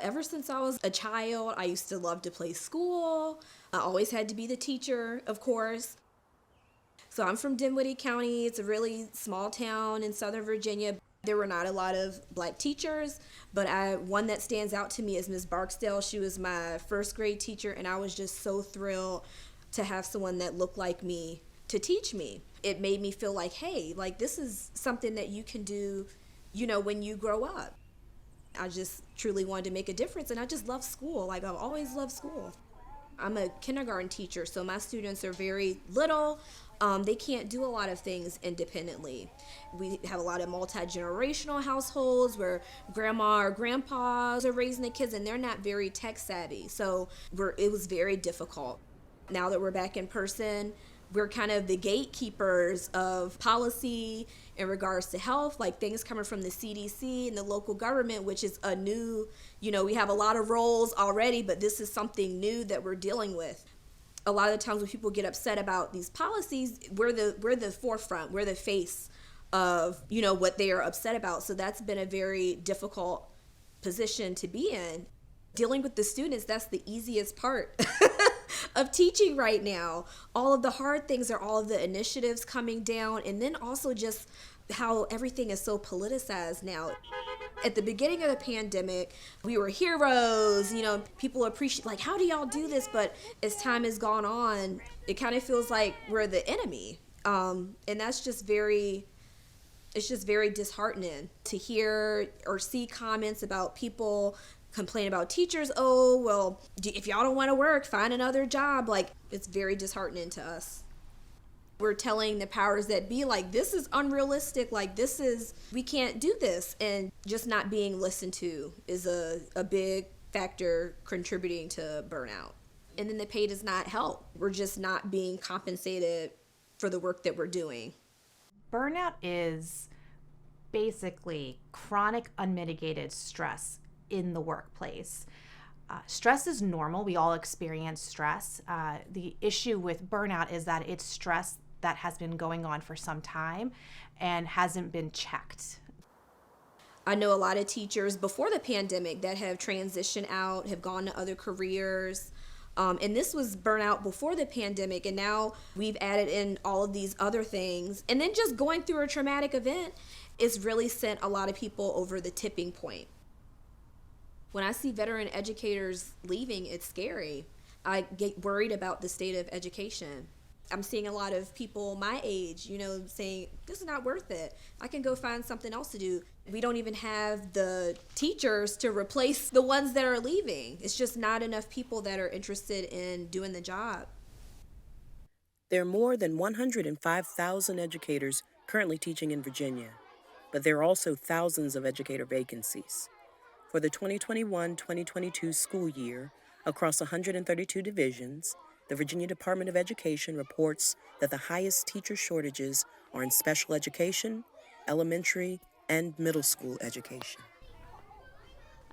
Ever since I was a child, I used to love to play school. I always had to be the teacher, of course. So I'm from Dinwiddie County. It's a really small town in Southern Virginia. There were not a lot of black teachers, but one that stands out to me is Miss Barksdale. She was my first grade teacher, and I was just so thrilled to have someone that looked like me to teach me. It made me feel like, hey, like this is something that you can do, when you grow up. I just truly wanted to make a difference, and I just love school. Like, I've always loved school. I'm a kindergarten teacher, so my students are very little. They can't do a lot of things independently. We have a lot of multi-generational households where grandma or grandpas are raising the kids, and they're not very tech savvy. So it was very difficult. Now that we're back in person, we're kind of the gatekeepers of policy in regards to health, like things coming from the CDC and the local government, which is a new, we have a lot of roles already, but this is something new that we're dealing with. A lot of the times when people get upset about these policies, we're the forefront, we're the face of, what they are upset about. So that's been a very difficult position to be in. Dealing with the students, that's the easiest part of teaching right now. All of the hard things are all of the initiatives coming down, and then also just how everything is so politicized now. At the beginning of the pandemic, we were heroes, people appreciate, like, how do y'all do this? But as time has gone on, it kind of feels like we're the enemy. And that's just it's just very disheartening to hear or see comments about people complain about teachers. Oh, well, if y'all don't want to work, find another job. Like, it's very disheartening to us. We're telling the powers that be, like, this is unrealistic. Like, we can't do this. And just not being listened to is a big factor contributing to burnout. And then the pay does not help. We're just not being compensated for the work that we're doing. Burnout is basically chronic unmitigated stress in the workplace. Stress is normal. We all experience stress. The issue with burnout is that it's stress that has been going on for some time and hasn't been checked. I know a lot of teachers before the pandemic that have transitioned out, have gone to other careers. And this was burnout before the pandemic, and now we've added in all of these other things. And then just going through a traumatic event, it's really sent a lot of people over the tipping point. When I see veteran educators leaving, it's scary. I get worried about the state of education. I'm seeing a lot of people my age, saying, this is not worth it. I can go find something else to do. We don't even have the teachers to replace the ones that are leaving. It's just not enough people that are interested in doing the job. There are more than 105,000 educators currently teaching in Virginia, but there are also thousands of educator vacancies. For the 2021-2022 school year, across 132 divisions, the Virginia Department of Education reports that the highest teacher shortages are in special education, elementary, and middle school education.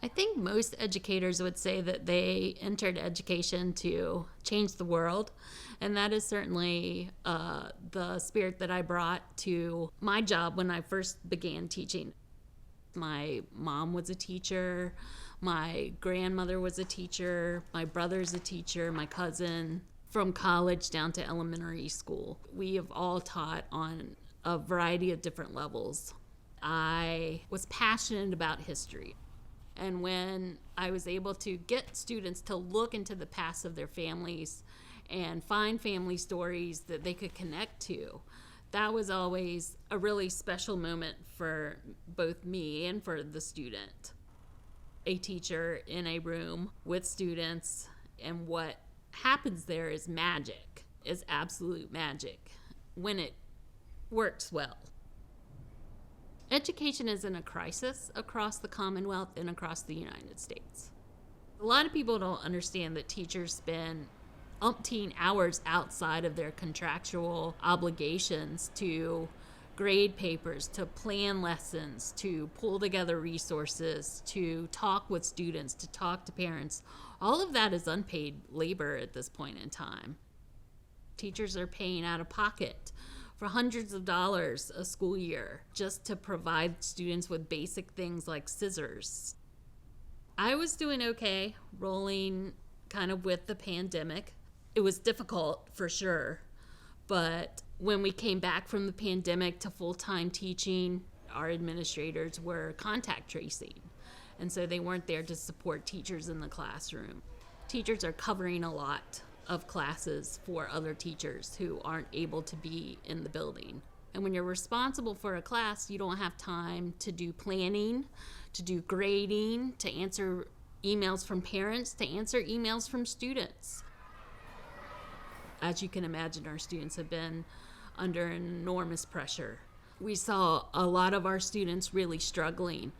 I think most educators would say that they entered education to change the world, and that is certainly the spirit that I brought to my job when I first began teaching. My mom was a teacher, my grandmother was a teacher, my brother's a teacher, my cousin, from college down to elementary school. We have all taught on a variety of different levels. I was passionate about history. And when I was able to get students to look into the past of their families and find family stories that they could connect to, that was always a really special moment for both me and for the student. A teacher in a room with students, and what happens there is magic, is absolute magic when it works well. Education is in a crisis across the Commonwealth and across the United States. A lot of people don't understand that teachers spend umpteen hours outside of their contractual obligations to grade papers, to plan lessons, to pull together resources, to talk with students, to talk to parents. All of that is unpaid labor at this point in time. Teachers are paying out of pocket for hundreds of dollars a school year just to provide students with basic things like scissors. I was doing okay, rolling kind of with the pandemic. It was difficult for sure, but when we came back from the pandemic to full-time teaching, our administrators were contact tracing, and so they weren't there to support teachers in the classroom. Teachers are covering a lot of classes for other teachers who aren't able to be in the building. And when you're responsible for a class, you don't have time to do planning, to do grading, to answer emails from parents, to answer emails from students. As you can imagine, our students have been under enormous pressure. We saw a lot of our students really struggling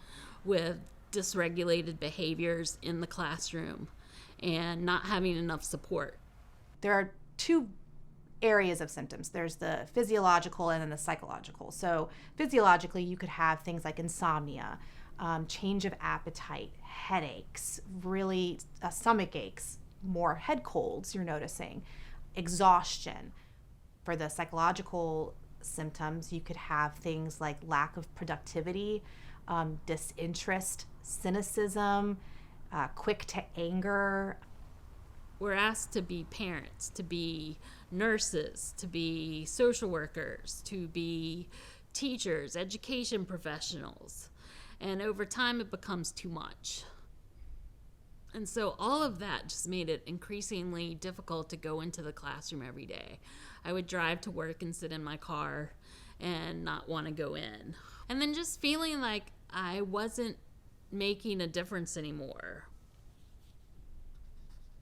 with dysregulated behaviors in the classroom and not having enough support. There are two areas of symptoms. There's the physiological and then the psychological. So physiologically, you could have things like insomnia, change of appetite, headaches, really stomach aches, more head colds you're noticing, exhaustion. For the psychological symptoms, you could have things like lack of productivity, disinterest, cynicism, quick to anger. We're asked to be parents, to be nurses, to be social workers, to be teachers, education professionals. And over time, it becomes too much. And so all of that just made it increasingly difficult to go into the classroom every day. I would drive to work and sit in my car and not want to go in. And then just feeling like I wasn't making a difference anymore.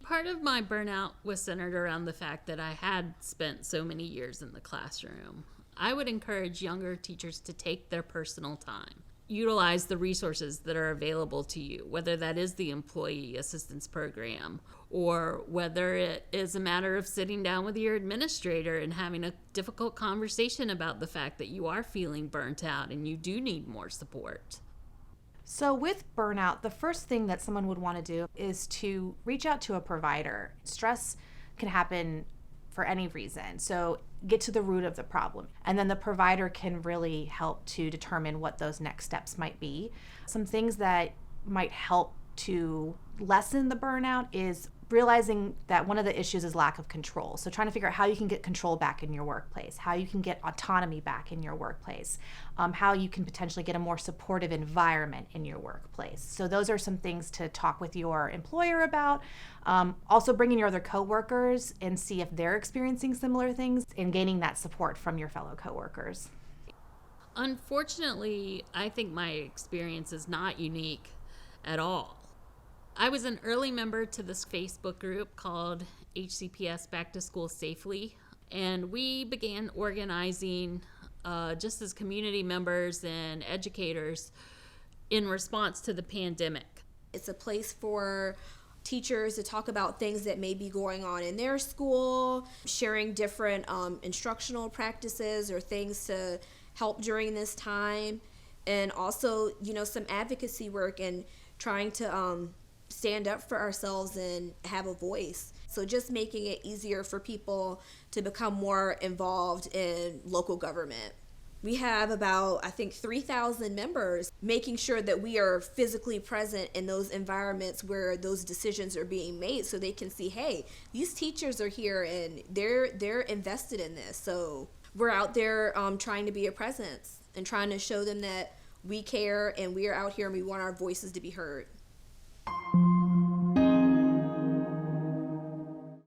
Part of my burnout was centered around the fact that I had spent so many years in the classroom. I would encourage younger teachers to take their personal time. Utilize the resources that are available to you, whether that is the employee assistance program or whether it is a matter of sitting down with your administrator and having a difficult conversation about the fact that you are feeling burnt out and you do need more support. So with burnout, the first thing that someone would want to do is to reach out to a provider. Stress can happen for any reason. So get to the root of the problem. And then the provider can really help to determine what those next steps might be. Some things that might help to lessen the burnout is realizing that one of the issues is lack of control. So trying to figure out how you can get control back in your workplace, how you can get autonomy back in your workplace, how you can potentially get a more supportive environment in your workplace. So those are some things to talk with your employer about. Also bring in your other coworkers and see if they're experiencing similar things and gaining that support from your fellow coworkers. Unfortunately, I think my experience is not unique at all. I was an early member to this Facebook group called HCPS Back to School Safely, and we began organizing just as community members and educators in response to the pandemic. It's a place for teachers to talk about things that may be going on in their school, sharing different instructional practices or things to help during this time, and also, some advocacy work and trying to stand up for ourselves and have a voice. So just making it easier for people to become more involved in local government. We have about, 3,000 members, making sure that we are physically present in those environments where those decisions are being made so they can see, hey, these teachers are here and they're invested in this. So we're out there trying to be a presence and trying to show them that we care and we are out here and we want our voices to be heard.